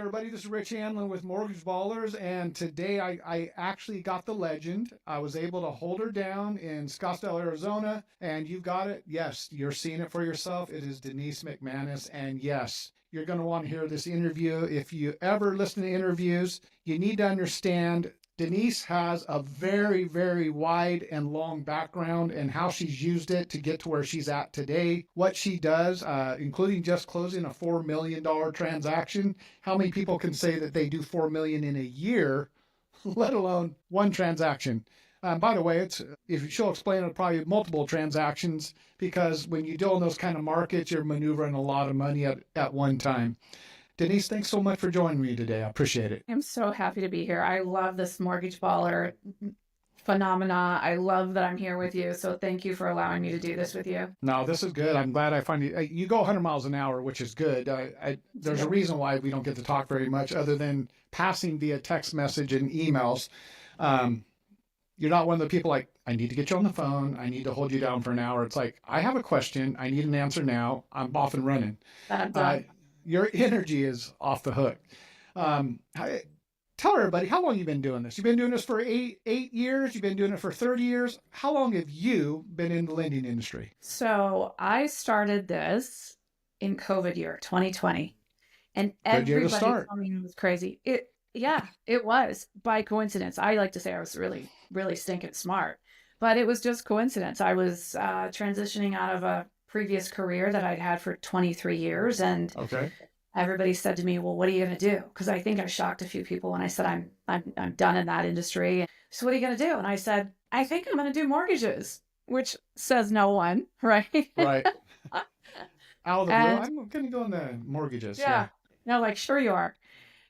everybody. This is Rich Hanlin with Mortgage Ballers, and today I actually got the legend. I was able to hold her down in Scottsdale, Arizona, and you got it. Yes, you're seeing it for yourself. It is Denise McManus, and yes, you're going to want to hear this interview. If you ever listen to interviews, you need to understand Denise has a very, very wide and long background and how she's used it to get to where she's at today. What she does, including just closing a $4 million transaction. How many people can say that they do $4 million in a year, let alone one transaction? By the way, if she'll explain it, probably multiple transactions, because when you deal in those kind of markets, you're maneuvering a lot of money at one time. Denise, thanks so much for joining me today. I appreciate it. I'm so happy to be here. I love this mortgage baller phenomena. I love that I'm here with you. So thank you for allowing me to do this with you. No, this is good. I'm glad I find you. You go 100 miles an hour, which is good. There's a reason why we don't get to talk very much other than passing via text message and emails. You're not one of the people like, I need to get you on the phone. I need to hold you down for an hour. It's like, I have a question. I need an answer now. I'm off and running. Your energy is off the hook. Tell everybody, how long you've been doing this? You've been doing this for eight years? You've been doing it for 30 years? How long have you been in the lending industry? So I started this in COVID year, 2020. And everybody told me it was crazy. It was by coincidence. I like to say I was really, really stinking smart. But it was just coincidence. I was transitioning out of a previous career that I'd had for 23 years. And everybody said to me, well, what are you going to do? Because I think I shocked a few people when I said, I'm done in that industry. So what are you going to do? And I said, I think I'm going to do mortgages, which says no one, right? Right. Out of the blue, I'm going to go into mortgages. Yeah. No, like, sure you are.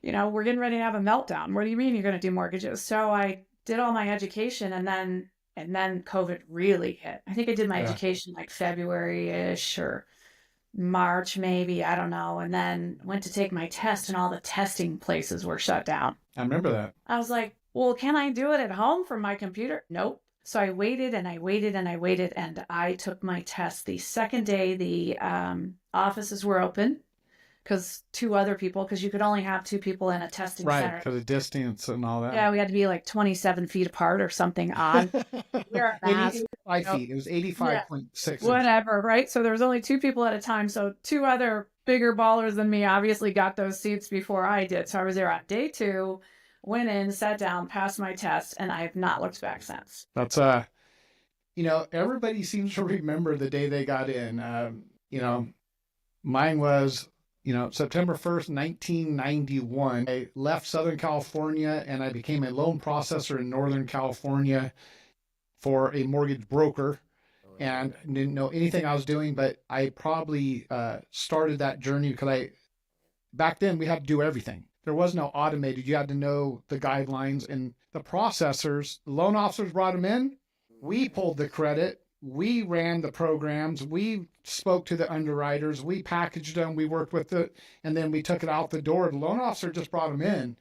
You know, we're getting ready to have a meltdown. What do you mean you're going to do mortgages? So I did all my education, and then COVID really hit. I think I did my education like February-ish or March, maybe. I don't know. And then went to take my test, and all the testing places were shut down. I remember that. I was like, well, can I do it at home from my computer? Nope. So I waited and I waited and I waited, and I took my test the second day the offices were open. Because you could only have two people in a testing center. Right, because of distance and all that. Yeah, we had to be like 27 feet apart or something odd. Wear a mask. 85 feet. It was 85.6. Whatever, right? So there was only two people at a time. So two other bigger ballers than me obviously got those seats before I did. So I was there on day 2, went in, sat down, passed my test, and I have not looked back since. That's, everybody seems to remember the day they got in. Mine was... September 1st, 1991, I left Southern California and I became a loan processor in Northern California for a mortgage broker, and didn't know anything I was doing, but I probably started that journey because back then we had to do everything. There was no automated. You had to know the guidelines, and the processors, the loan officers brought them in. We pulled the credit. We ran the programs, we spoke to the underwriters, we packaged them, we worked with it, and then we took it out the door. The loan officer just brought them in.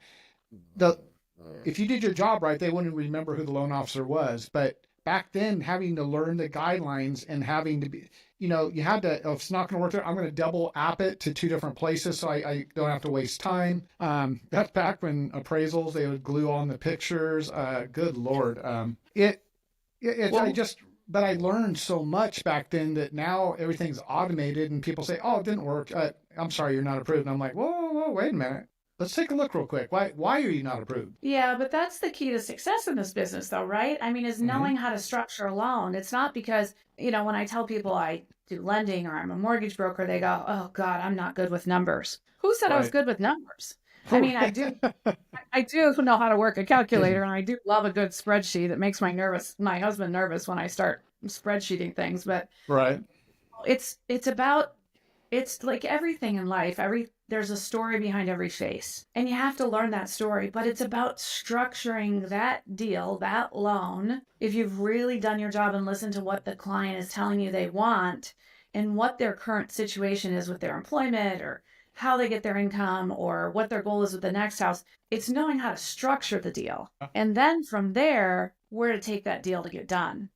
If you did your job right, they wouldn't remember who the loan officer was. But back then, having to learn the guidelines and having to be, you had to, if it's not going to work there, I'm going to double app it to 2 different places so I don't have to waste time. That's back when appraisals, they would glue on the pictures. Good Lord. But I learned so much back then that now everything's automated, and people say, oh, it didn't work. I'm sorry, you're not approved. And I'm like, whoa, wait a minute. Let's take a look real quick. Why are you not approved? Yeah, but that's the key to success in this business, though, right? I mean, is knowing how to structure a loan. It's not because, when I tell people I do lending or I'm a mortgage broker, they go, oh, God, I'm not good with numbers. Who said I was good with numbers? I mean, I do know how to work a calculator, and I do love a good spreadsheet. It makes my husband nervous when I start spreadsheeting things, but it's like everything in life. There's a story behind every face, and you have to learn that story, but it's about structuring that deal, that loan. If you've really done your job and listened to what the client is telling you they want and what their current situation is with their employment or how they get their income or what their goal is with the next house, it's knowing how to structure the deal. And then from there, where to take that deal to get done.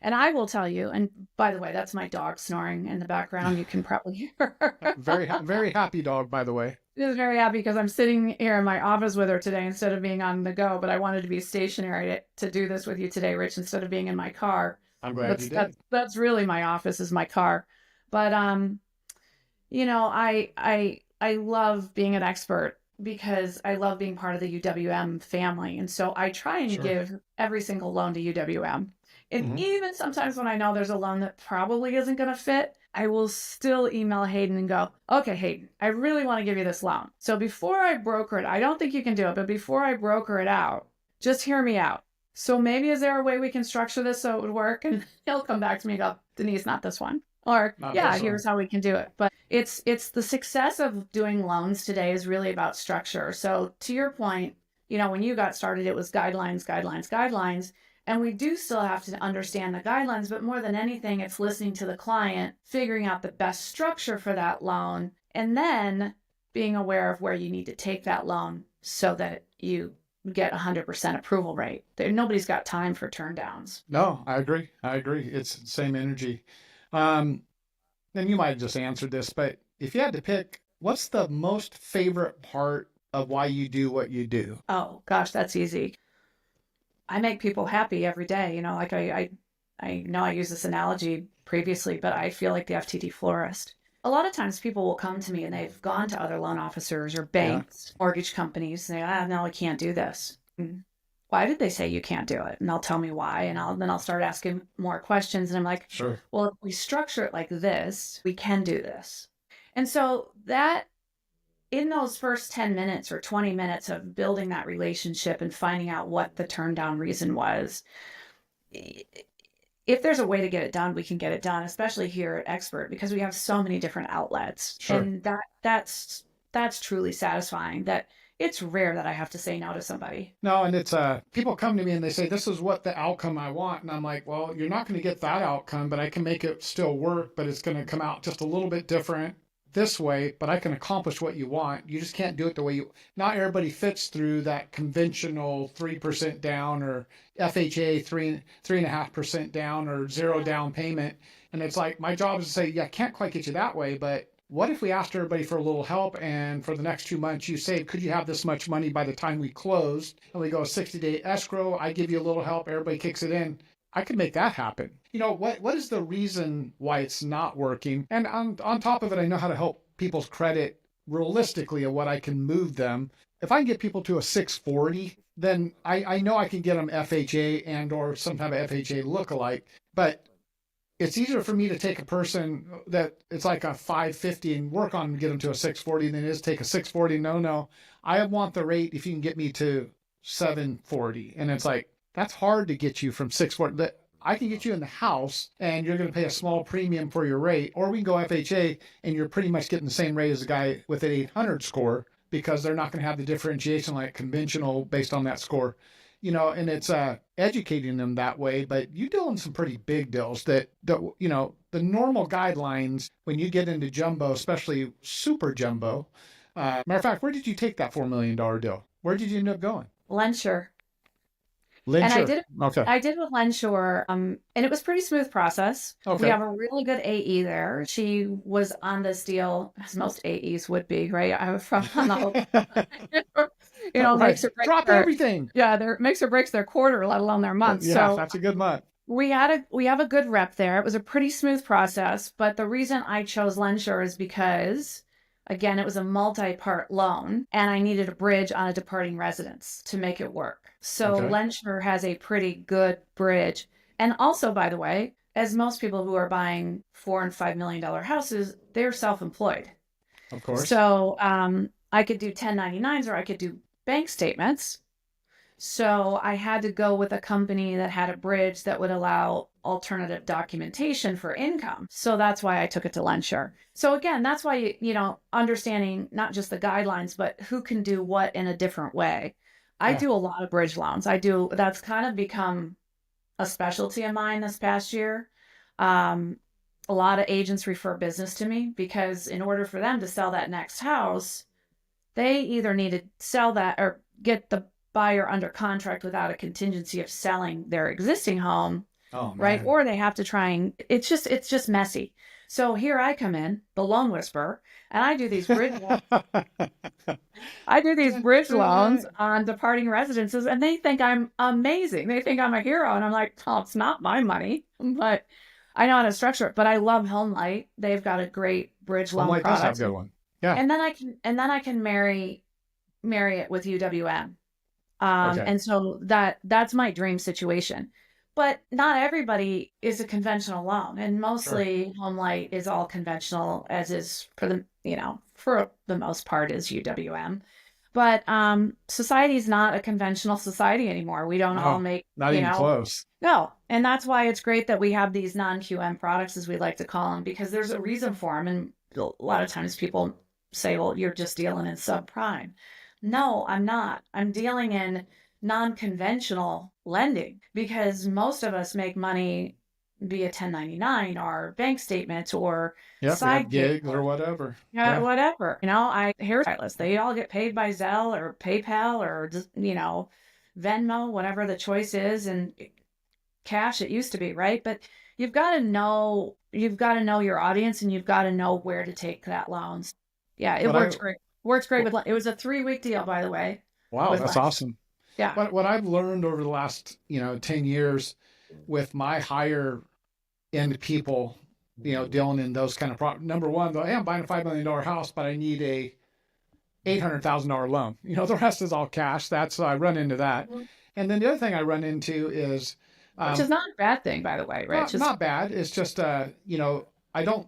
And I will tell you, and by the way, that's my dog snoring in the background. You can probably hear her. Very happy dog, by the way. She's very happy because I'm sitting here in my office with her today instead of being on the go. But I wanted to be stationary to do this with you today, Rich, instead of being in my car. I'm glad you did. That's really my office is my car. But I love being an Xpert because I love being part of the UWM family. And so I try and give every single loan to UWM. And even sometimes when I know there's a loan that probably isn't going to fit, I will still email Hayden and go, okay, Hayden, I really want to give you this loan. So before I broker it, I don't think you can do it, but before I broker it out, just hear me out. So maybe is there a way we can structure this so it would work? And he'll come back to me and go, Denise, not this one. Or, here's how we can do it. But it's the success of doing loans today is really about structure. So to your point, when you got started, it was guidelines. And we do still have to understand the guidelines, but more than anything, it's listening to the client, figuring out the best structure for that loan, and then being aware of where you need to take that loan so that you get 100% approval rate. Nobody's got time for turn downs. No, I agree. It's the same energy. And you might have just answered this, but if you had to pick, what's the most favorite part of why you do what you do? Oh, gosh, that's easy. I make people happy every day. Like I know I used this analogy previously, but I feel like the FTD florist. A lot of times people will come to me and they've gone to other loan officers or banks, mortgage companies, and they no, I can't do this. Why did they say you can't do it? And they'll tell me why. And then I'll start asking more questions. And I'm like, sure. Well, if we structure it like this, we can do this. And so that in those first 10 minutes or 20 minutes of building that relationship and finding out what the turn down reason was, if there's a way to get it done, we can get it done, especially here at Xpert, because we have so many different outlets. Sure. And that's truly satisfying that it's rare that I have to say no to somebody. No, and it's people come to me and they say, this is what the outcome I want. And I'm like, well, you're not going to get that outcome, but I can make it still work, but it's going to come out just a little bit different this way, but I can accomplish what you want. You just can't do it the way not everybody fits through that conventional 3% down or FHA 3.5% down or zero down payment. And it's like, my job is to say, yeah, I can't quite get you that way, but what if we asked everybody for a little help, and for the next 2 months you say, could you have this much money by the time we close? And we go a 60-day escrow, I give you a little help, everybody kicks it in. I could make that happen. What is the reason why it's not working? And on top of it, I know how to help people's credit realistically of what I can move them. If I can get people to a 640, then I know I can get them FHA and or some type of FHA lookalike. But it's easier for me to take a person that it's like a 550 and work on and get them to a 640 than it is take a 640. No, I want the rate if you can get me to 740. And it's like, that's hard to get you from 640. I can get you in the house and you're going to pay a small premium for your rate, or we can go FHA and you're pretty much getting the same rate as a guy with an 800 score because they're not going to have the differentiation like conventional based on that score. And it's educating them that way, but you deal in some pretty big deals that the normal guidelines when you get into jumbo, especially super jumbo. Matter of fact, where did you take that $4 million deal? Where did you end up going? Lenture. Lenture. And I did it. Okay. I did with Lenture, and it was a pretty smooth process. Okay. We have a really good AE there. She was on this deal, as most AEs would be, right? I was from on the whole, right. makes or breaks drop everything. Yeah, there makes or breaks their quarter, let alone their month. Yeah, so that's a good month. We have a good rep there. It was a pretty smooth process, but the reason I chose Lenture is because, again, it was a multi-part loan, and I needed a bridge on a departing residence to make it work. So Okay. Lenture has a pretty good bridge. And also, by the way, as most people who are buying $4 and $5 million houses, they're self-employed. Of course. So I could do 1099s or I could do bank statements. So I had to go with a company that had a bridge that would allow alternative documentation for income. So that's why I took it to Lenture. So again, that's why, understanding not just the guidelines, but who can do what in a different way. I do a lot of bridge loans. That's kind of become a specialty of mine this past year. A lot of agents refer business to me because in order for them to sell that next house, they either need to sell that or get the buyer under contract without a contingency of selling their existing home. Oh right? man. Or they have to try and it's just messy. So here I come in, the loan whisperer, and I do these bridge loans on departing residences, and they think I'm amazing. They think I'm a hero, and I'm like, oh, it's not my money, but I know how to structure it. But I love Homelight. They've got a great bridge loan Homelight does have a product, good one. Yeah. and then I can marry it with UWM. Okay. And so that's my dream situation. But not everybody is a conventional loan, and Sure. mostly Homelight is all conventional, as is for the most part is UWM. But society is not a conventional society anymore. We don't all No, make, not even close. no. And that's why it's great that we have these non-QM products, as we like to call them, because there's a reason for them. And a lot of times people say, well, you're just dealing in subprime. No, I'm not. I'm dealing in non-conventional lending because most of us make money via 1099 or bank statements or Yep, we have side gigs gigs or whatever. yeah, Yeah. whatever. Hairstylists, they all get paid by Zelle or PayPal or just, Venmo, whatever the choice is, and cash it used to be, right? But you've got to know your audience and you've got to know where to take that loans. Yeah, it But I, works great. Works great with it was a 3-week deal, by the way, wow, with that's Lex. awesome. Yeah. What I've learned over the last, 10 years with my higher end people, dealing in those kind of number one, though, hey, I'm buying a $5 million house, but I need a $800,000 loan. The rest is all cash. I run into that. And then the other thing I run into is, Which is not a bad thing, by the way, right? not bad. It's just, I don't,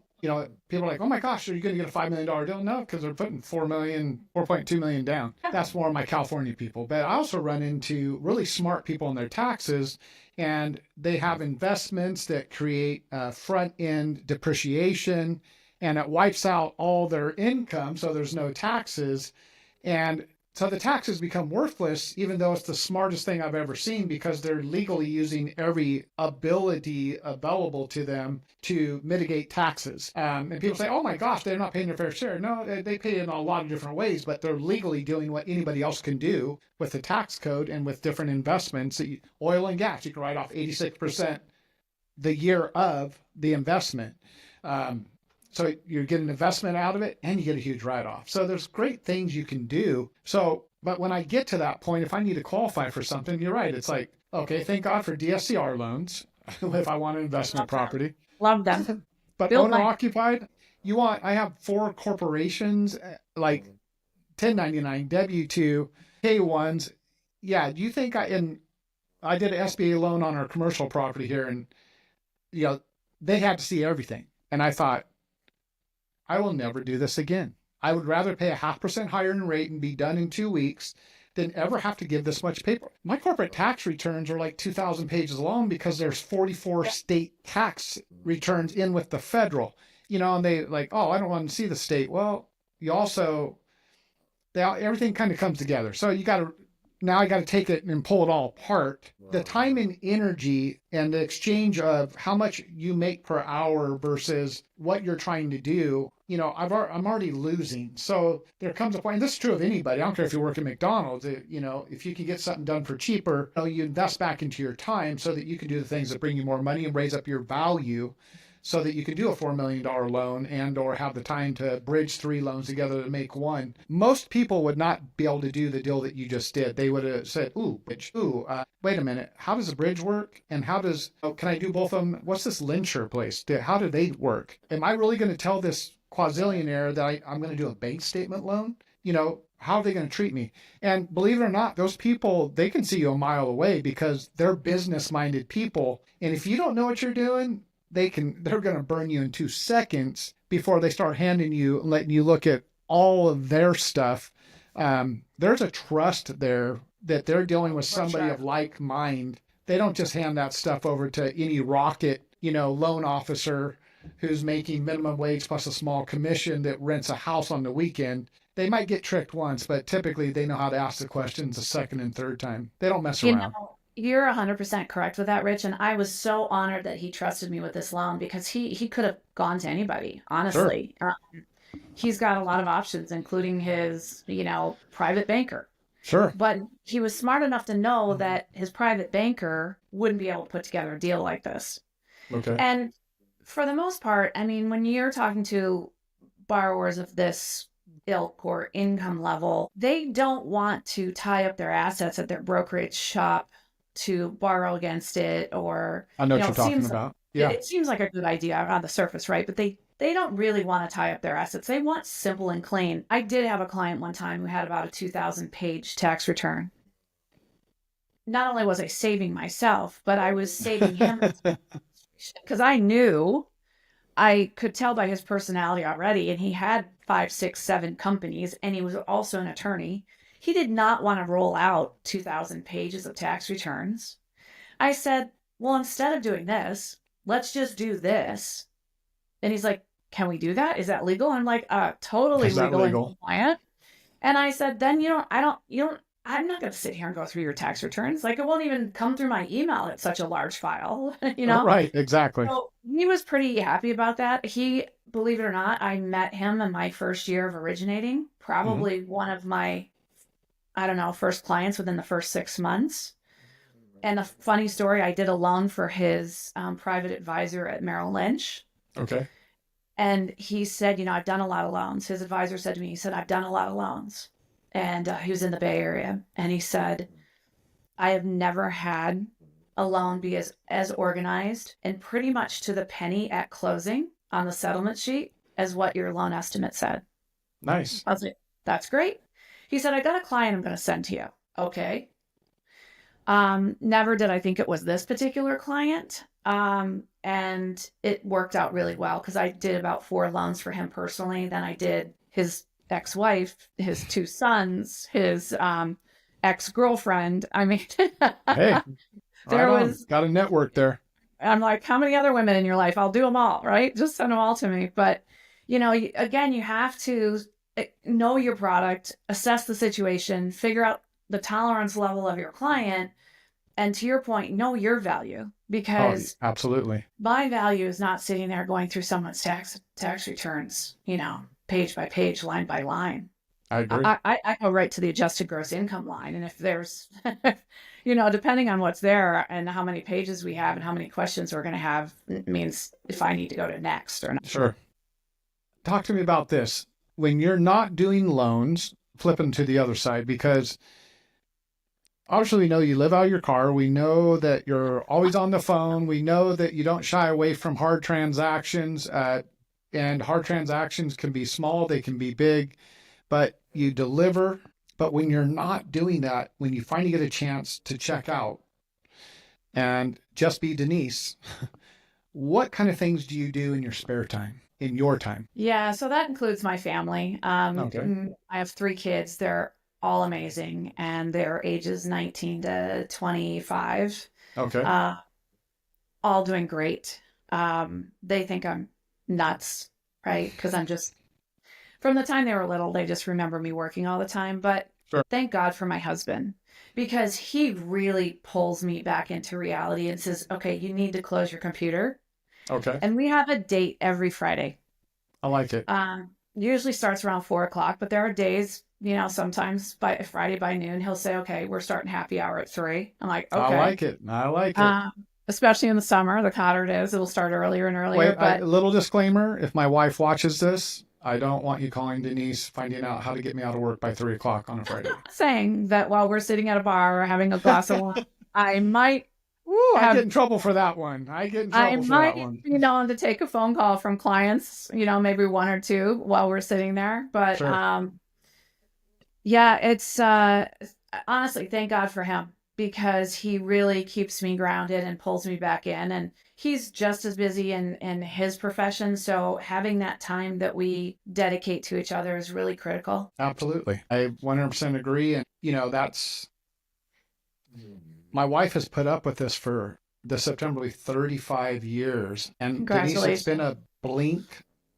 people are like, oh my gosh, are you going to get a $5 million deal? No, because they're putting 4.2 million down. That's more of my California people. But I also run into really smart people on their taxes, and they have investments that create front end depreciation, and it wipes out all their income. So there's no taxes. And so the taxes become worthless, even though it's the smartest thing I've ever seen, because they're legally using every ability available to them to mitigate taxes. And people say, oh my gosh, they're not paying their fair share. No, they pay in a lot of different ways, but they're legally doing what anybody else can do with the tax code and with different investments. Oil and gas, you can write off 86% the year of the investment. So you get an investment out of it and you get a huge write-off. So there's great things you can do. But when I get to that point, if I need to qualify for something, you're right. It's like, okay, thank God for DSCR loans if I want an investment property. Love them. But owner occupied, I have 4 corporations, like 1099, W-2, K-1s. Yeah, do you think I did an SBA loan on our commercial property here, and they had to see everything. And I thought, I will never do this again. I would rather pay a 0.5% higher in rate and be done in 2 weeks than ever have to give this much paper. My corporate tax returns are like 2,000 pages long because there's 44 state tax returns in with the federal. And they like, oh, I don't want to see the state. Well, everything kind of comes together. So now I got to take it and pull it all apart. The time and energy and the exchange of how much you make per hour versus what you're trying to do, I'm already losing. So there comes a point, and this is true of anybody. I don't care if you work at McDonald's, if you can get something done for cheaper, you invest back into your time so that you can do the things that bring you more money and raise up your value, so that you can do a $4 million loan and or have the time to bridge 3 loans together to make one. Most people would not be able to do the deal that you just did. They would have said, wait a minute, how does a bridge work? And can I do both of them? What's this Lyncher place? How do they work? Am I really going to tell this quazillionaire that I'm going to do a bank statement loan? How are they going to treat me? And believe it or not, those people, they can see you a mile away because they're business-minded people. And if you don't know what you're doing, they're going to burn you in 2 seconds before they start handing you and letting you look at all of their stuff. There's a trust there that they're dealing with somebody of like mind. They don't just hand that stuff over to any rocket, loan officer who's making minimum wage plus a small commission that rents a house on the weekend. They might get tricked once, but typically they know how to ask the questions the second and third time. They don't mess around. You're 100% correct with that, Rich. And I was so honored that he trusted me with this loan because he could have gone to anybody, honestly. Sure. He's got a lot of options, including his, private banker. Sure. But he was smart enough to know that his private banker wouldn't be able to put together a deal like this. Okay. And for the most part, I mean, when you're talking to borrowers of this ilk or income level, they don't want to tie up their assets at their brokerage shop to borrow against it, or I know what you're talking it about. it, Yeah. it seems like a good idea on the surface, right? But they don't really want to tie up their assets. They want simple and clean. I did have a client one time who had about a 2,000 page tax return. Not only was I saving myself, but I was saving him because I knew, I could tell by his personality already, and he had 5, 6, 7 companies, and he was also an attorney. He did not want to roll out 2,000 pages of tax returns. I said, well, instead of doing this, let's just do this. And he's like, can we do that? Is that legal? I'm like, totally Is that legal and legal? compliant. And I said, then I'm not going to sit here and go through your tax returns. Like, it won't even come through my email. It's such a large file, you know? Right. Exactly. So he was pretty happy about that. He, believe it or not, I met him in my first year of originating, Hmm. probably one of my, I don't know, first clients within the first 6 months. And a funny story, I did a loan for his private advisor at Merrill Lynch. Okay. And he said, I've done a lot of loans. His advisor said to me, he said, I've done a lot of loans. And he was in the Bay Area. And he said, I have never had a loan be as organized and pretty much to the penny at closing on the settlement sheet as what your loan estimate said. Nice. I was like, that's great. He said, I got a client I'm going to send to you. Okay. Never did I think it was this particular client. And it worked out really well because I did about 4 loans for him personally. Then I did his ex-wife, his 2 sons, his ex-girlfriend. I mean, Hey, right there on. was, Got a network there. I'm like, how many other women in your life? I'll do them all, right? Just send them all to me. But, again, you have to know your product, assess the situation, figure out the tolerance level of your client. And to your point, know your value, Oh, because absolutely. my value is not sitting there going through someone's tax returns, page by page, line by line. I agree. I go right to the adjusted gross income line. And if there's, depending on what's there and how many pages we have and how many questions we're going to have, it means if I need to go to next or not. Sure. Talk to me about this. When you're not doing loans, flipping to the other side, because obviously we know you live out of your car. We know that you're always on the phone. We know that you don't shy away from hard transactions. And hard transactions can be small, they can be big, but you deliver. But when you're not doing that, when you finally get a chance to check out and just be Denise, what kind of things do you do in your spare time, in your time? Yeah, so that includes my family. Okay. I have 3 kids. They're all amazing, and they're ages 19 to 25. Okay. Uh, all doing great. They think I'm nuts, right? Because I'm just, from the time they were little, they just remember me working all the time. But Sure. thank God for my husband, because he really pulls me back into reality and says, okay, you need to close your computer. Okay. And we have a date every Friday. I like it. Usually starts around 4 o'clock, but there are days, sometimes by Friday by noon, he'll say, okay, we're starting happy hour at 3. I'm like, okay. I like it. I like it. Especially in the summer, the hotter it is, it'll start earlier and earlier. Wait, a little disclaimer. If my wife watches this, I don't want you calling Denise, finding out how to get me out of work by 3 o'clock on a Friday. Saying that while we're sitting at a bar or having a glass of wine, I might I get in trouble for that one. to take a phone call from clients, maybe 1 or 2 while we're sitting there. But Sure. yeah, it's honestly, thank God for him, because he really keeps me grounded and pulls me back in. And he's just as busy in his profession. So having that time that we dedicate to each other is really critical. Absolutely. I 100% agree. And, that's, my wife has put up with this for the September will be 35 years. And Denise, it's been a blink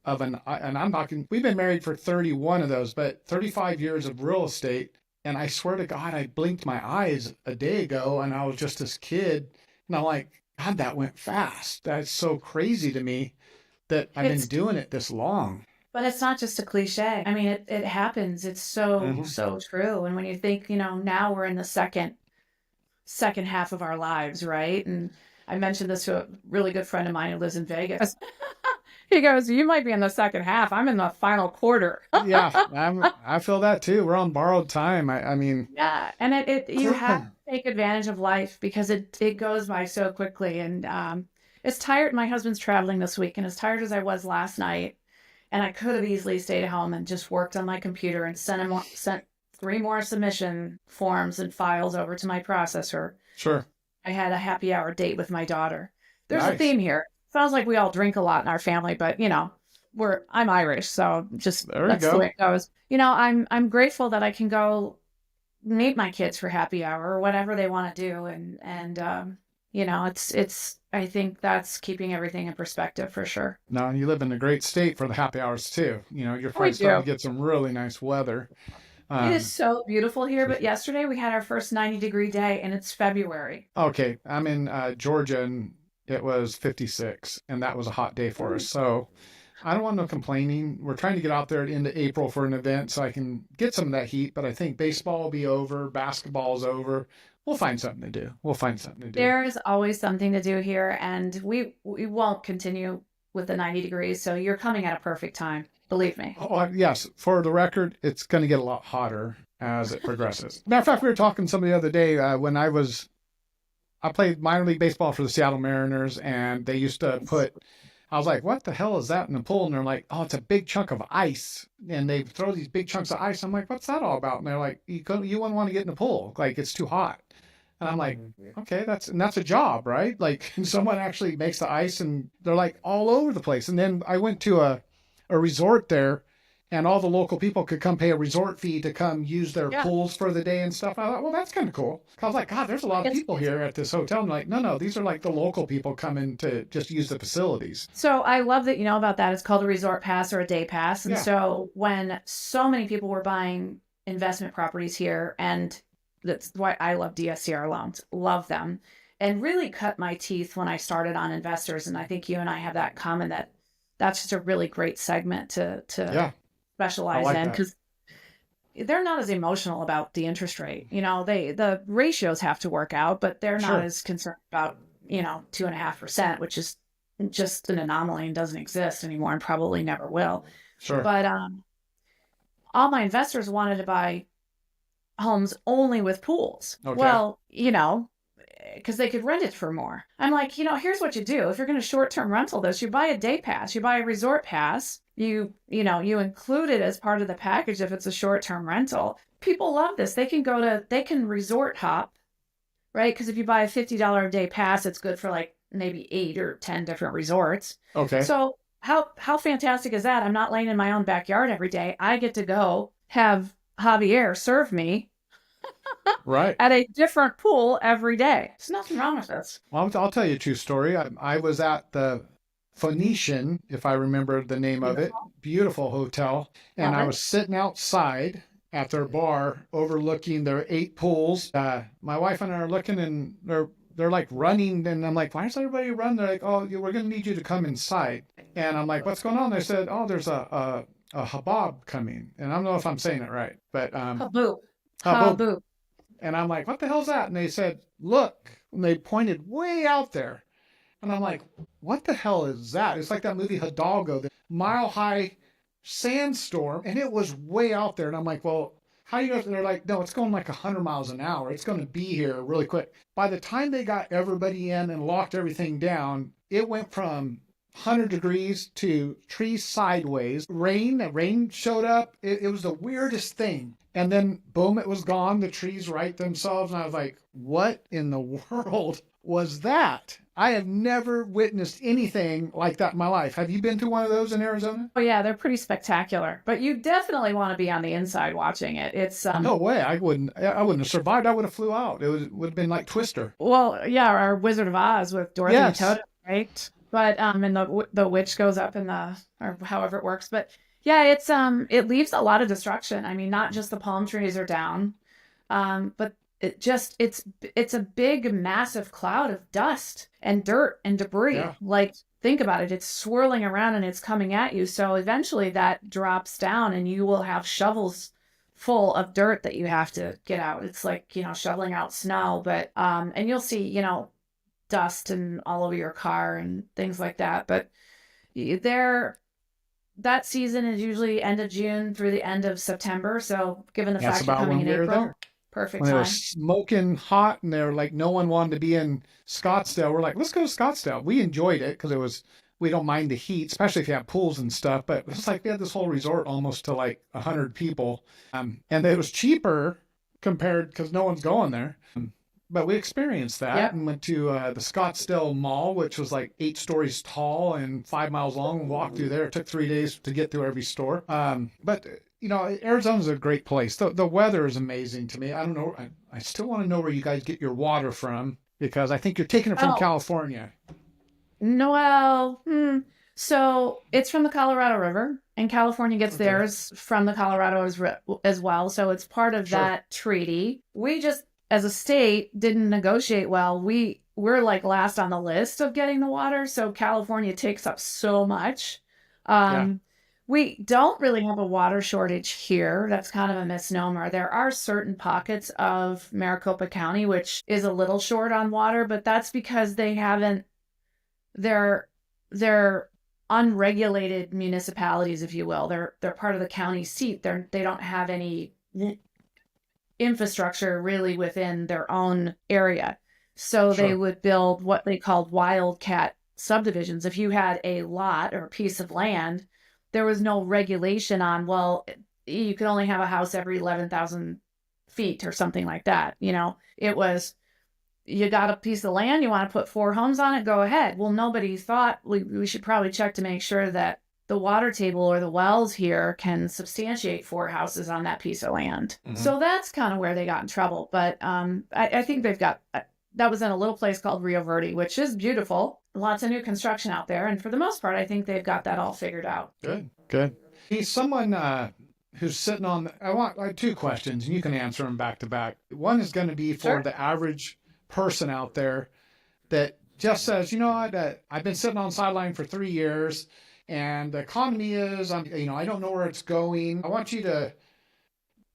of and I'm talking, we've been married for 31 of those, but 35 years of real estate. And I swear to God, I blinked my eyes a day ago and I was just this kid. And I'm like, God, that went fast. That's so crazy to me that I've been doing it this long. But it's not just a cliche. I mean, it happens. It's so true. And when you think, now we're in the second half of our lives, right? And I mentioned this to a really good friend of mine who lives in Vegas. He goes, "You might be in the second half. I'm in the final quarter." Yeah, I feel that too. We're on borrowed time. I mean, Yeah, and you have to take advantage of life because it goes by so quickly. And it's tired. My husband's traveling this week, and as tired as I was last night, and I could have easily stayed at home and just worked on my computer and sent 3 more submission forms and files over to my processor. sure. I had a happy hour date with my daughter. There's a Nice. theme here. Sounds like we all drink a lot in our family, but I'm Irish, so just There you that's the go. way it goes. I'm grateful that I can go meet my kids for happy hour or whatever they want to do, and it's I think that's keeping everything in perspective for sure. No, you live in a great state for the happy hours too. You're We probably starting do. to get some really nice weather. It is Um, so beautiful here, but yesterday we had our first 90-degree day, and it's February. okay, I'm in Georgia and it was 56, and that was a hot day for us. So I don't want no complaining. We're trying to get out there at the end of April for an event so I can get some of that heat, but I think baseball will be over, basketball's over. We'll find something to do. We'll find something to do. There is always something to do here, and we won't continue with the 90 degrees, so you're coming at a perfect time. Believe me. Oh, yes. For the record, it's going to get a lot hotter as it progresses. Matter of fact, we were talking some the other day when I played minor league baseball for the Seattle Mariners, and they used to I was like, what the hell is that in the pool? And they're like, oh, it's a big chunk of ice. And they throw these big chunks of ice. I'm like, what's that all about? And they're like, you wouldn't want to get in the pool. Like, it's too hot. And I'm like, okay, that's a job, right? Like, someone actually makes the ice, and they're like all over the place. And then I went to a resort there, and all the local people could come pay a resort fee to come use their Yeah. pools for the day and stuff. I thought, well, that's kind of cool. I was like, God, there's a lot of people here at this hotel. And like, no, these are like the local people coming to just use the facilities. So I love that you know about that. It's called a resort pass or a day pass. And Yeah. so when so many people were buying investment properties here, and that's why I love DSCR loans, love them, and really cut my teeth when I started on investors. And I think you and I have that common, that that's just a really great segment to Yeah, I specialize like in, that. because they're not as emotional about the interest rate. The ratios have to work out, but they're not Sure. as concerned about 2.5%, which is just an anomaly and doesn't exist anymore and probably never will. Sure. But all my investors wanted to buy homes only with pools. Okay. Well, because they could rent it for more. I'm like, here's what you do. If you're going to short-term rental this, you buy a day pass, you buy a resort pass, you include it as part of the package if it's a short-term rental. People love this. They can resort hop, right? Because if you buy a $50 a day pass, it's good for like maybe 8 or 10 different resorts. Okay. So how fantastic is that? I'm not laying in my own backyard every day. I get to go have Javier serve me Right. at a different pool every day. There's nothing wrong with this. Well, I'll tell you a true story. I was at the Phoenician, if I remember the name of it, beautiful hotel. And Love I it. was sitting outside at their bar overlooking their 8 pools. My wife and I are looking, and they're like running. And I'm like, why is everybody running? They're like, oh, we're going to need you to come inside. And I'm like, what's going on? They said, oh, there's a habab coming. And I don't know if I'm saying it right, but Haboob. habab. Haboob. And I'm like, what the hell's that? And they said, look. And they pointed way out there. And I'm like, what the hell is that? It's like that movie Hidalgo, the mile high sandstorm. And it was way out there. And I'm like, well, how you know? And they're like, no, it's going like 100 miles an hour. It's going to be here really quick. By the time they got everybody in and locked everything down, it went from 100 degrees to trees sideways. Rain showed up. It was the weirdest thing. And then boom, it was gone. The trees right themselves. And I was like, what in the world was that? I have never witnessed anything like that in my life. Have you been to one of those in Arizona? Oh yeah, they're pretty spectacular. But you definitely want to be on the inside watching it. It's No way. I wouldn't have survived. I would have flew out. Would have been like Twister. well, yeah, our Wizard of Oz with Dorothy Yes. and Toto, right? But and the witch goes up in the, or however it works. But yeah, it's it leaves a lot of destruction. I mean, not just the palm trees are down, but it's a big, massive cloud of dust and dirt and debris. Yeah. Like, think about it. It's swirling around and it's coming at you. So eventually that drops down and you will have shovels full of dirt that you have to get out. It's like, shoveling out snow, but, and you'll see, dust and all over your car and things like that. But there, that season is usually end of June through the end of September. So given the That's fact you're about coming when in we were April, there. perfect When it was time. smoking hot and they're like, no one wanted to be in Scottsdale. We're like, let's go to Scottsdale. We enjoyed it because we don't mind the heat, especially if you have pools and stuff. But it's like we had this whole resort almost to like 100 people. And it was cheaper compared because no one's going there. But we experienced that Yep. and went to the Scottsdale Mall, which was like 8 stories tall and 5 miles long. And walked through there. It took 3 days to get through every store. But Arizona's a great place. The weather is amazing to me. I don't know. I still want to know where you guys get your water from because I think you're taking it from Oh, California. Noel. So it's from the Colorado River, and California gets Okay. theirs from the Colorado as well. So it's part of Sure. that treaty. We just, as a state, didn't negotiate well. We're like last on the list of getting the water. So California takes up so much. Yeah. We don't really have a water shortage here. That's kind of a misnomer. There are certain pockets of Maricopa County which is a little short on water, but that's because they're unregulated municipalities, if you will. They're part of the county seat. They don't have any infrastructure really within their own area. So they Sure. would build what they called wildcat subdivisions. If you had a lot or a piece of land, there was no regulation on, well, you could only have a house every 11,000 feet or something like that. It was, you got a piece of land, you want to put 4 homes on it, go ahead. Well, nobody thought we should probably check to make sure that the water table or the wells here can substantiate 4 houses on that piece of land. Mm-hmm. So that's kind of where they got in trouble. But I think they've got, that was in a little place called Rio Verde, which is beautiful. Lots of new construction out there. And for the most part, I think they've got that all figured out. Good. Good. He's someone who's sitting on. I have 2 questions, and you can answer them back to back. One is going to be for Sure. the average person out there that just says, what, I've been sitting on the sideline for 3 years, and the economy is, I don't know where it's going. I want you to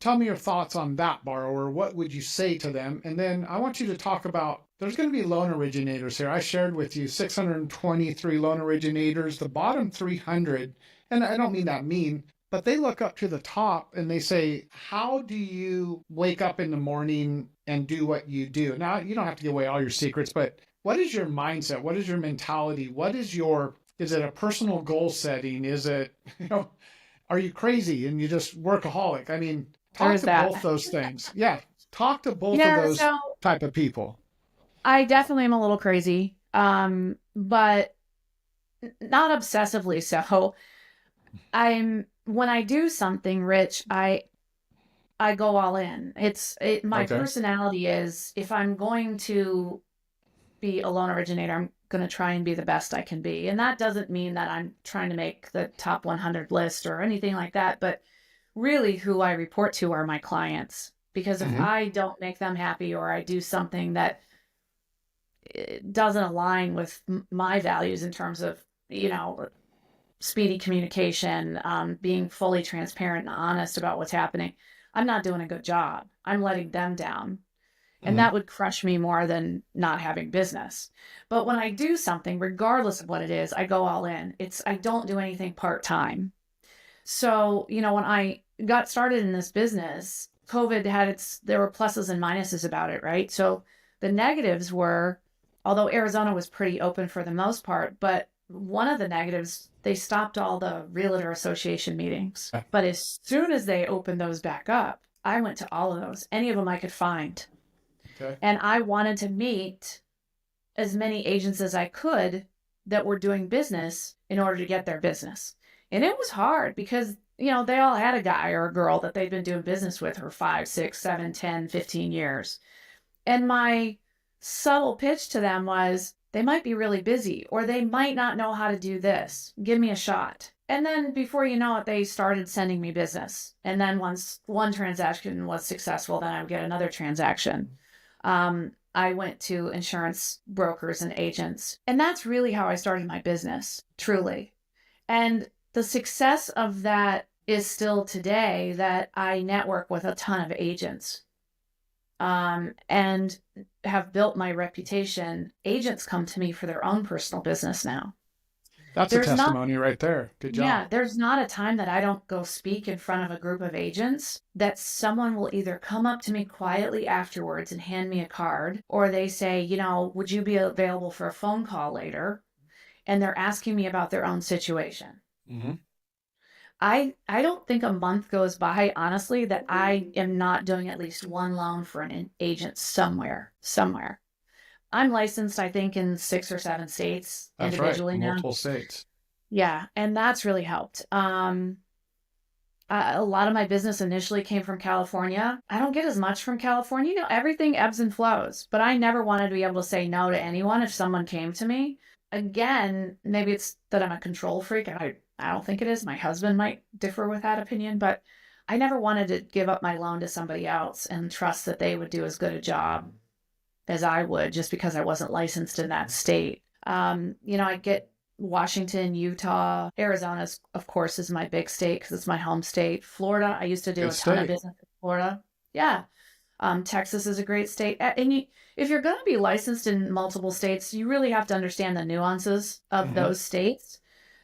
tell me your thoughts on that borrower. What would you say to them? And then I want you to talk about, there's going to be loan originators here. I shared with you 623 loan originators, the bottom 300, and I don't mean that mean, but they look up to the top and they say, how do you wake up in the morning and do what you do? Now, you don't have to give away all your secrets, but what is your mindset? What is your mentality? Is it a personal goal setting? Is it, are you crazy and you just workaholic? I mean, talk There's to that. both those things. Yeah. Talk to both of Yeah, those so type of people. I definitely am a little crazy, but not obsessively so. When I do something, Rich, I go all in. My Okay. personality is, if I'm going to be a loan originator, I'm going to try and be the best I can be. And that doesn't mean that I'm trying to make the top 100 list or anything like that, but really who I report to are my clients. Because if Mm-hmm. I don't make them happy, or I do something that doesn't align with my values in terms of, speedy communication, being fully transparent and honest about what's happening, I'm not doing a good job. I'm letting them down. And Mm-hmm. that would crush me more than not having business. But when I do something, regardless of what it is, I go all in. I don't do anything part-time. So, when I got started in this business, COVID there were pluses and minuses about it, right? So the negatives were, although Arizona was pretty open for the most part, but one of the negatives, they stopped all the realtor association meetings. But as soon as they opened those back up, I went to all of those, any of them I could find. Okay. And I wanted to meet as many agents as I could that were doing business in order to get their business. And it was hard because, they all had a guy or a girl that they'd been doing business with for 5, 6, 7, 10, 15 years. And my subtle pitch to them was, they might be really busy, or they might not know how to do this. Give me a shot. And then before you know it, they started sending me business. And then once one transaction was successful, then I would get another transaction. I went to insurance brokers and agents. And that's really how I started my business, truly. And the success of that is still today that I network with a ton of agents, and have built my reputation. Agents come to me for their own personal business now. That's a There's not, testimony right there. Good job. yeah, there's not a time that I don't go speak in front of a group of agents that someone will either come up to me quietly afterwards and hand me a card, or they say, would you be available for a phone call later? And they're asking me about their own situation. Mm-hmm. I don't think a month goes by, honestly, that I am not doing at least one loan for an agent somewhere. I'm licensed, I think, in 6 or 7 states That's individually right. now. Multiple states. Yeah, and that's really helped. A lot of my business initially came from California. I don't get as much from California. Everything ebbs and flows, but I never wanted to be able to say no to anyone if someone came to me. Again, maybe it's that I'm a control freak. I don't think it is. My husband might differ with that opinion, but I never wanted to give up my loan to somebody else and trust that they would do as good a job as I would just because I wasn't licensed in that state. I get Washington, Utah, Arizona, of course, is my big state because it's my home state. Florida, I used to do a ton of business in Florida. Yeah. Texas is a great state. And if you're going to be licensed in multiple states, you really have to understand the nuances of those states.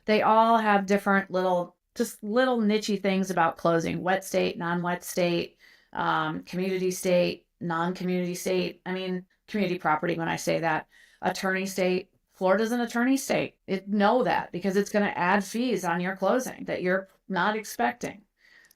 They all have different little nichey things about closing. Wet state, non-wet state, community state, non-community state. I mean, community property when I say that. Attorney state. Florida's an attorney state. Know that because it's going to add fees on your closing that you're not expecting.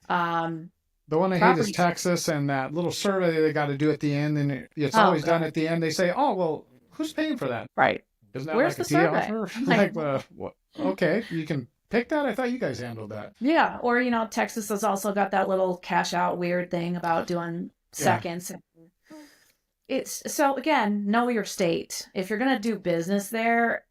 The one I hate is Texas, and that little survey they got to do at the end, and it's always done at the end. They say, "Oh, well, who's paying for that?" Right. Isn't that Where's like the survey? Like, what? Okay, you can pick that. I thought you guys handled that. Yeah, or Texas has also got that little cash out weird thing about doing seconds. It's so again, know your state. If you're gonna do business there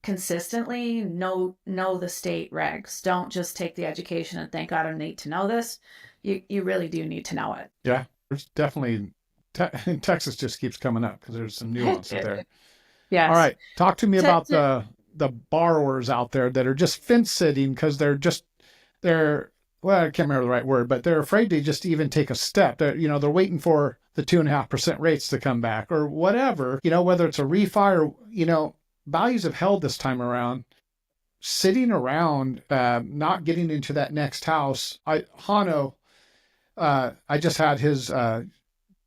consistently, know the state regs. Don't just take the education and think I don't need to know this. You really do need to know it. Yeah, there's definitely Texas just keeps coming up because there's some nuance there. Yeah. All right, talk to me about the borrowers out there that are just fence sitting because they're well, I can't remember the right word, but they're afraid to just even take a step. They're waiting for the 2.5% rates to come back or whatever. Whether it's a refi or values have held this time around. Sitting around, not getting into that next house. Hano, I just had his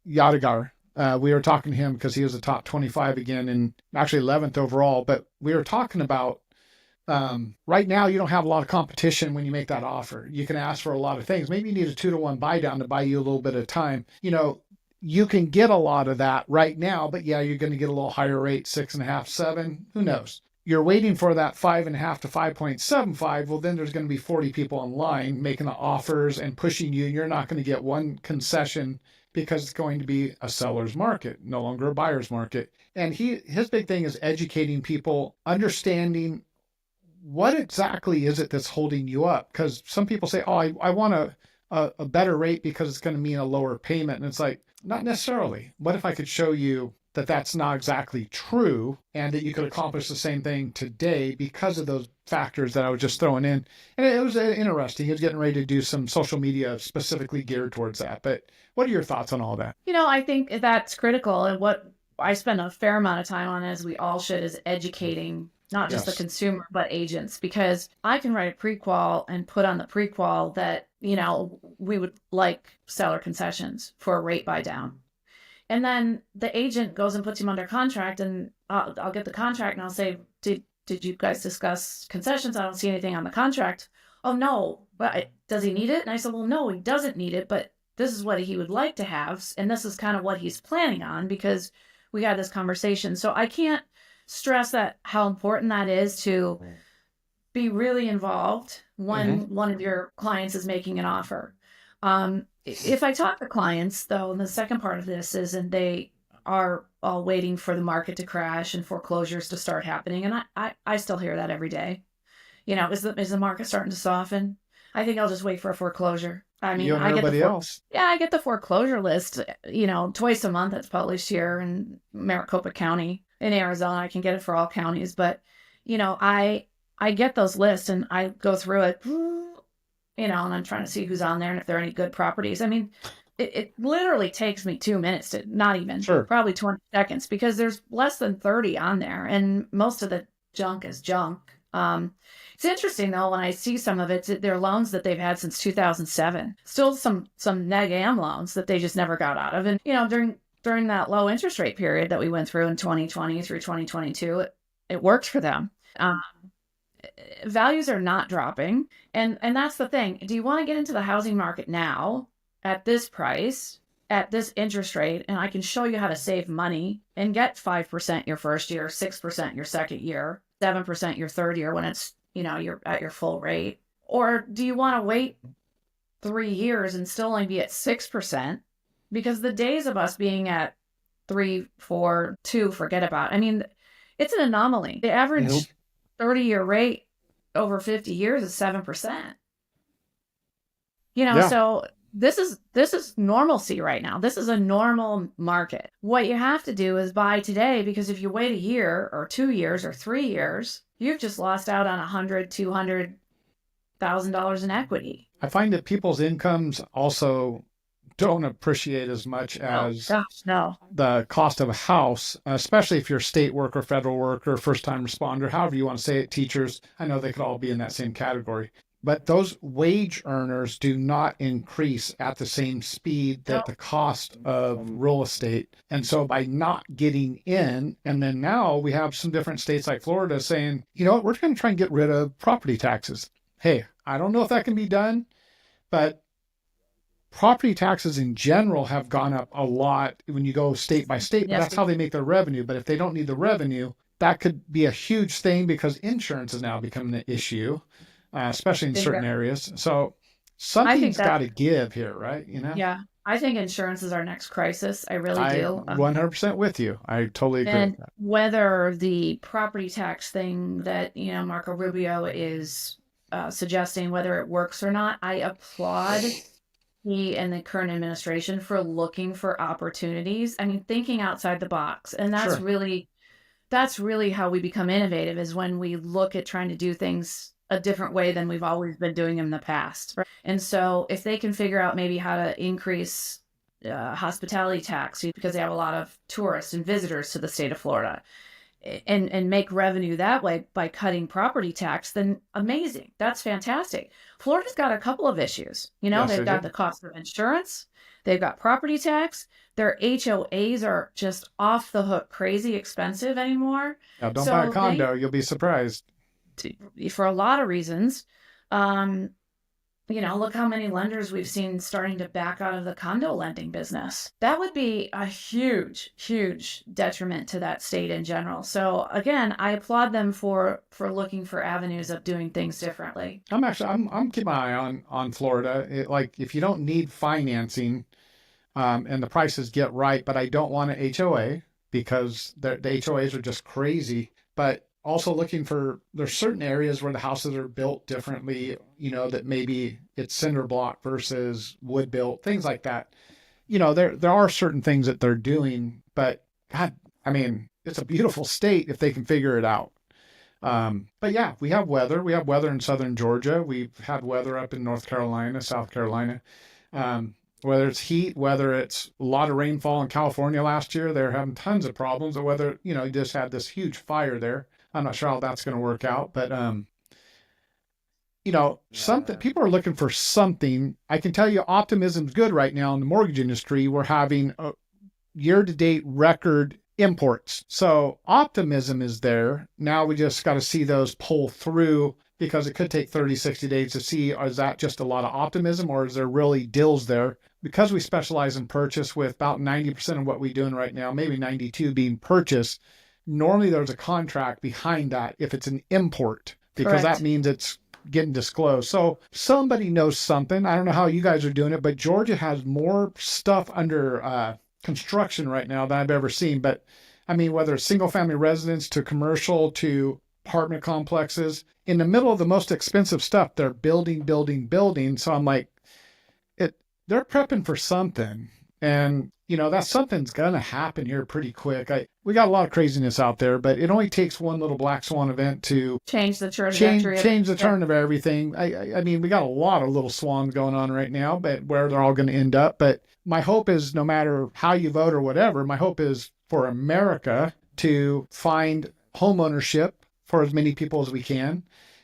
Yadigar. We were talking to him because he was a top 25 again and actually 11th overall. But we were talking about right now you don't have a lot of competition when you make that offer. You can ask for a lot of things. Maybe you need a 2-to-1 buy down to buy you a little bit of time. You can get a lot of that right now, but yeah, you're going to get a little higher rate, 6.5, 7. Who knows? You're waiting for that 5.5 to 5.75. Well, then there's going to be 40 people online making the offers and pushing you, and you're not going to get one concession because it's going to be a seller's market, no longer a buyer's market. And his big thing is educating people, understanding what exactly is it that's holding you up. Because some people say, oh, I want a better rate because it's going to mean a lower payment. And it's like, not necessarily. What if I could show you that that's not exactly true and that you could accomplish the same thing today because of those factors that I was just throwing in? And it was interesting. He was getting ready to do some social media specifically geared towards that. But what are your thoughts on all that? I think that's critical. And what I spend a fair amount of time on, as we all should, is educating not just the consumer, but agents, because I can write a pre-qual and put on the pre-qual that, we would like seller concessions for a rate buy down. And then the agent goes and puts him under contract, and I'll get the contract and I'll say, did you guys discuss concessions? I don't see anything on the contract. Oh, no. But does he need it? And I said, well, no, he doesn't need it, but this is what he would like to have. And this is kind of what he's planning on because we had this conversation. So I can't stress that how important that is to be really involved when one of your clients is making an offer. If I talk to clients, though, and the second part of this is, and they are all waiting for the market to crash and foreclosures to start happening, and I still hear that every day. Is the market starting to soften? I think I'll just wait for a foreclosure. I mean, You and everybody else. yeah, I get the foreclosure list, twice a month. It's published here in Maricopa County in Arizona. I can get it for all counties, but I get those lists and I go through it, and I'm trying to see who's on there and if there are any good properties. I mean, it literally takes me 2 minutes to not even Sure. probably 20 seconds because there's less than 30 on there and most of the junk is junk. It's interesting though, when I see some of it, they're loans that they've had since 2007, still some neg am loans that they just never got out of. And, during that low interest rate period that we went through in 2020 through 2022, it worked for them. Values are not dropping. And that's the thing. Do you want to get into the housing market now at this price, at this interest rate? And I can show you how to save money and get 5% your first year, 6% your second year, 7% your third year when it's, you're at your full rate. Or do you want to wait 3 years and still only be at 6%? Because the days of us being at 3, 4, 2, forget about it. I mean, it's an anomaly. The average 30-year rate over 50 years is 7%. Yeah. So this is normalcy right now. This is a normal market. What you have to do is buy today, because if you wait a year or 2 years or 3 years, you've just lost out on $100,000-$200,000 in equity. I find that people's incomes also don't appreciate as much as the cost of a house, especially if you're state worker, federal worker, first-time responder, however you want to say it, teachers. I know they could all be in that same category. But those wage earners do not increase at the same speed that the cost of real estate. And so by not getting in, and then now we have some different states like Florida saying, you know what, we're going to try and get rid of property taxes. Hey, I don't know if that can be done, but property taxes in general have gone up a lot when you go state by state, but that's how they make their revenue. But if they don't need the revenue, that could be a huge thing because insurance is now becoming an issue, especially in certain areas. So something's got to give here, right? Yeah. I think insurance is our next crisis. I really do. 100% with you. I totally agree with that. Whether the property tax thing that, Marco Rubio is suggesting, whether it works or not, I applaud he and the current administration for looking for opportunities. I mean, thinking outside the box. And that's really how we become innovative, is when we look at trying to do things a different way than we've always been doing them in the past. And so if they can figure out maybe how to increase hospitality tax, because they have a lot of tourists and visitors to the state of Florida, and make revenue that way by cutting property tax, then amazing. That's fantastic. Florida's got a couple of issues. They've got the cost of insurance. They've got property tax. Their HOAs are just off the hook, crazy expensive anymore. Now, don't buy a condo. You'll be surprised. For a lot of reasons. Look how many lenders we've seen starting to back out of the condo lending business. That would be a huge, huge detriment to that state in general. So again, I applaud them for looking for avenues of doing things differently. I'm keeping my eye on Florida. If you don't need financing, and the prices get right, but I don't want an HOA because the HOAs are just crazy. But also looking for, there's certain areas where the houses are built differently, that maybe it's cinder block versus wood built, things like that. There are certain things that they're doing, but God, I mean, it's a beautiful state if they can figure it out. But yeah, we have weather. We have weather in southern Georgia. We've had weather up in North Carolina, South Carolina. Whether it's heat, whether it's a lot of rainfall in California last year, they're having tons of problems. Or whether, you just had this huge fire there. I'm not sure how that's going to work out, but, something, people are looking for something. I can tell you optimism's good right now in the mortgage industry. We're having a year-to-date record imports. So optimism is there. Now we just got to see those pull through, because it could take 30, 60 days to see, is that just a lot of optimism or is there really deals there? Because we specialize in purchase, with about 90% of what we're doing right now, maybe 92 being purchase. Normally there's a contract behind that if it's an import, because that means it's getting disclosed. So somebody knows something. I don't know how you guys are doing it, but Georgia has more stuff under construction right now than I've ever seen. But I mean, whether it's single family residence to commercial to apartment complexes in the middle of the most expensive stuff. They're building. So I'm like, they're prepping for something. And, that something's going to happen here pretty quick. We got a lot of craziness out there, but it only takes one little black swan event to change the trajectory, change the turn of everything. I mean, we got a lot of little swans going on right now, but where they're all going to end up. But my hope is, no matter how you vote or whatever, my hope is for America to find home ownership for as many people as we can.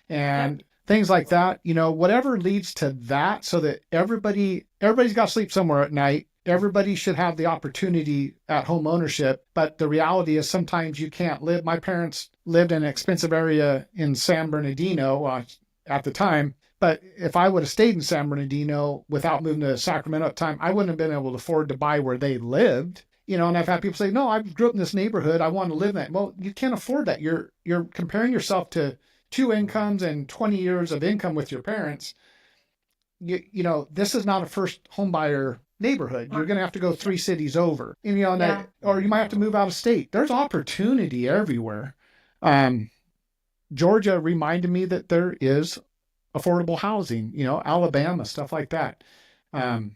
And things like that, whatever leads to that, so that everybody's got to sleep somewhere at night. Everybody should have the opportunity at home ownership. But the reality is sometimes you can't live. My parents lived in an expensive area in San Bernardino at the time. But if I would have stayed in San Bernardino without moving to Sacramento at the time, I wouldn't have been able to afford to buy where they lived. And I've had people say, no, I grew up in this neighborhood. I want to live in that. Well, you can't afford that. You're comparing yourself to 2 incomes and 20 years of income with your parents. This is not a first home buyer neighborhood. You're going to have to go 3 cities over, or you might have to move out of state. There's opportunity everywhere. Georgia reminded me that there is affordable housing, Alabama, stuff like that. And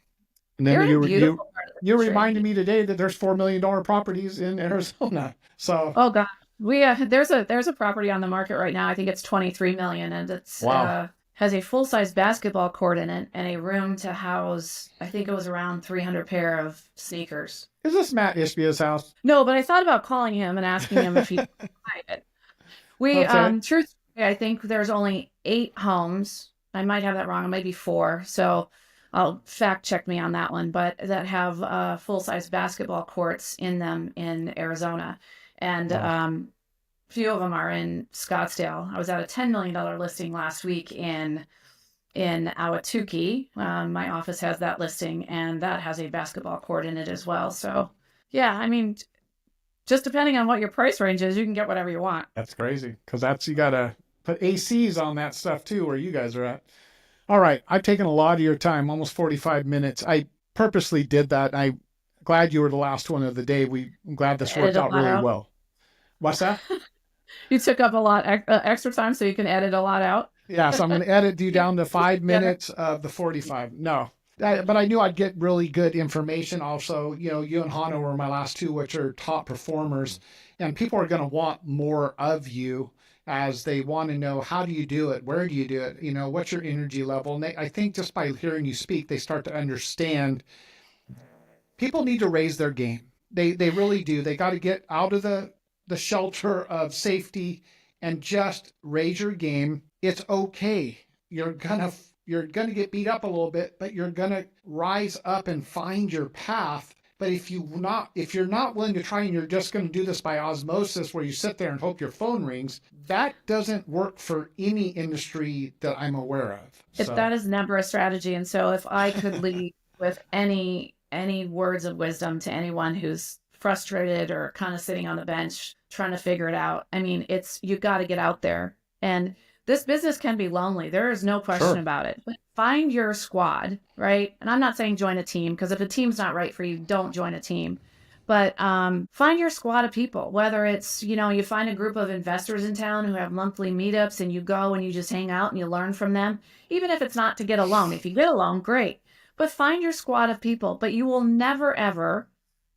then you reminded me today that there's $4 million properties in Arizona. So, oh God, there's a property on the market right now. I think it's 23 million, and it's has a full-size basketball court in it and a room to house, I think it was around 300 pair of sneakers. Is this Matt Ishbia's house? No, but I thought about calling him and asking him if he could buy it. Truth, I think there's only 8 homes. I might have that wrong. It might be 4. So I'll fact check me on that one, but that have full-size basketball courts in them in Arizona. And few of them are in Scottsdale. I was at a $10 million listing last week in Ahwatukee. My office has that listing, and that has a basketball court in it as well. So, yeah, I mean, just depending on what your price range is, you can get whatever you want. That's crazy, because you got to put ACs on that stuff too, where you guys are at. All right, I've taken a lot of your time, almost 45 minutes. I purposely did that. I'm glad you were the last one of the day. I'm glad this worked out really well. What's that? You took up a lot extra time so you can edit a lot out. Yeah, so I'm going to edit you down to 5 minutes of the 45. No, but I knew I'd get really good information. Also, you and Hano were my last 2, which are top performers. And people are going to want more of you, as they want to know, how do you do it? Where do you do it? What's your energy level? And I think just by hearing you speak, they start to understand people need to raise their game. They really do. They got to get out of the shelter of safety and just raise your game. It's okay. You're gonna get beat up a little bit, but you're gonna rise up and find your path. But if you're not willing to try, and you're just going to do this by osmosis, where you sit there and hope your phone rings, that doesn't work for any industry that I'm aware of. That is never a strategy. And so if I could leave with any words of wisdom to anyone who's frustrated or kind of sitting on the bench trying to figure it out, I mean, you got to get out there. And this business can be lonely. There is no question about it. But find your squad, right? And I'm not saying join a team, because if a team's not right for you, don't join a team. But find your squad of people, whether it's, you find a group of investors in town who have monthly meetups, and you go and you just hang out and you learn from them, even if it's not to get a loan. If you get a loan, great. But find your squad of people. But you will never, ever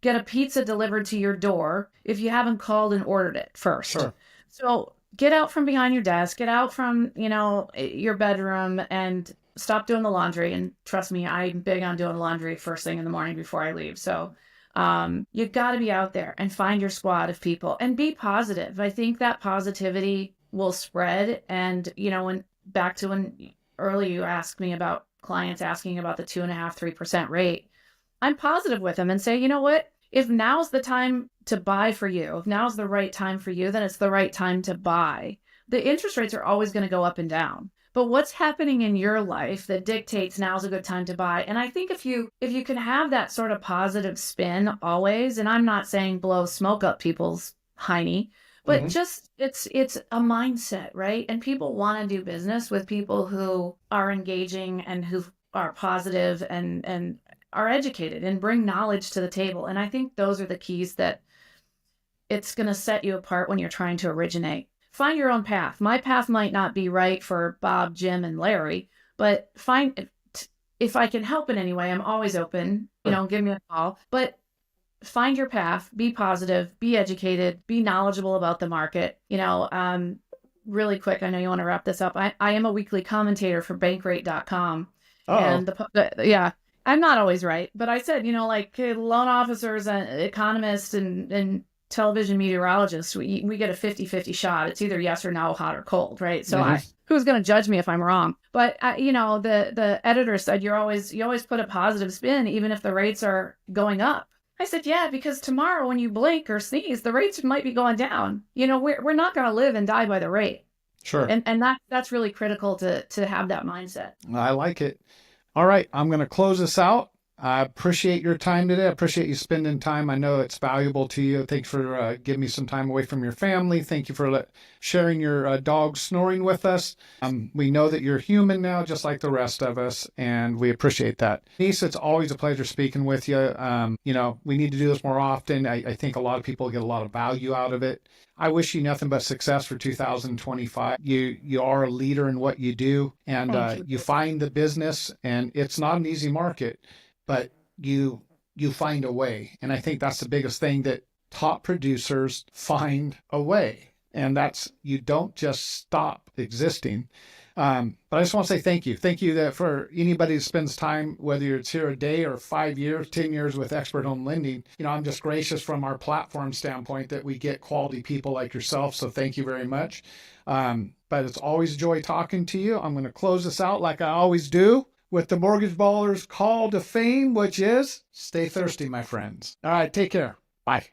get a pizza delivered to your door if you haven't called and ordered it first. Sure. So get out from behind your desk, get out from, your bedroom, and stop doing the laundry. And trust me, I'm big on doing laundry first thing in the morning before I leave. So you've got to be out there and find your squad of people and be positive. I think that positivity will spread. And, when earlier you asked me about clients asking about the 2.5%, 3% rate, I'm positive with them and say, you know what? If now's the time to buy for you, if now's the right time for you, then it's the right time to buy. The interest rates are always going to go up and down. But what's happening in your life that dictates now's a good time to buy? And I think if you can have that sort of positive spin always, and I'm not saying blow smoke up people's hiney, but just it's a mindset, right? And people want to do business with people who are engaging and who are positive and are educated and bring knowledge to the table. And I think those are the keys that it's going to set you apart when you're trying to originate. find your own path. My path might not be right for Bob, Jim, and Larry, but if I can help in any way, I'm always open. Give me a call. But find your path, be positive, be educated, be knowledgeable about the market. Really quick, I know you want to wrap this up. I am a weekly commentator for bankrate.com. And yeah, I'm not always right, but I said, like loan officers and economists and television meteorologists, we get a 50-50 shot. It's either yes or no, hot or cold, right? So who's going to judge me if I'm wrong? But the editor said you always put a positive spin, even if the rates are going up. I said, yeah, because tomorrow when you blink or sneeze, the rates might be going down. We're not going to live and die by the rate. Sure. And that's really critical to have that mindset. I like it. All right. I'm going to close this out. I appreciate your time today. I appreciate you spending time. I know it's valuable to you. Thanks for giving me some time away from your family. Thank you for sharing your dog snoring with us. We know that you're human now, just like the rest of us, and we appreciate that. Denise, it's always a pleasure speaking with you. We need to do this more often. I think a lot of people get a lot of value out of it. I wish you nothing but success for 2025. You are a leader in what you do, and you find the business, and it's not an easy market, but you find a way. And I think that's the biggest thing, that top producers find a way. And that's, you don't just stop existing. But I just want to say thank you. Thank you for anybody who spends time, whether it's here a day or 5 years, 10 years with Xpert Home Lending. I'm just gracious from our platform standpoint that we get quality people like yourself. So thank you very much. But it's always a joy talking to you. I'm going to close this out like I always do, with the Mortgage Baller's call to fame, which is stay thirsty, my friends. All right, take care. Bye.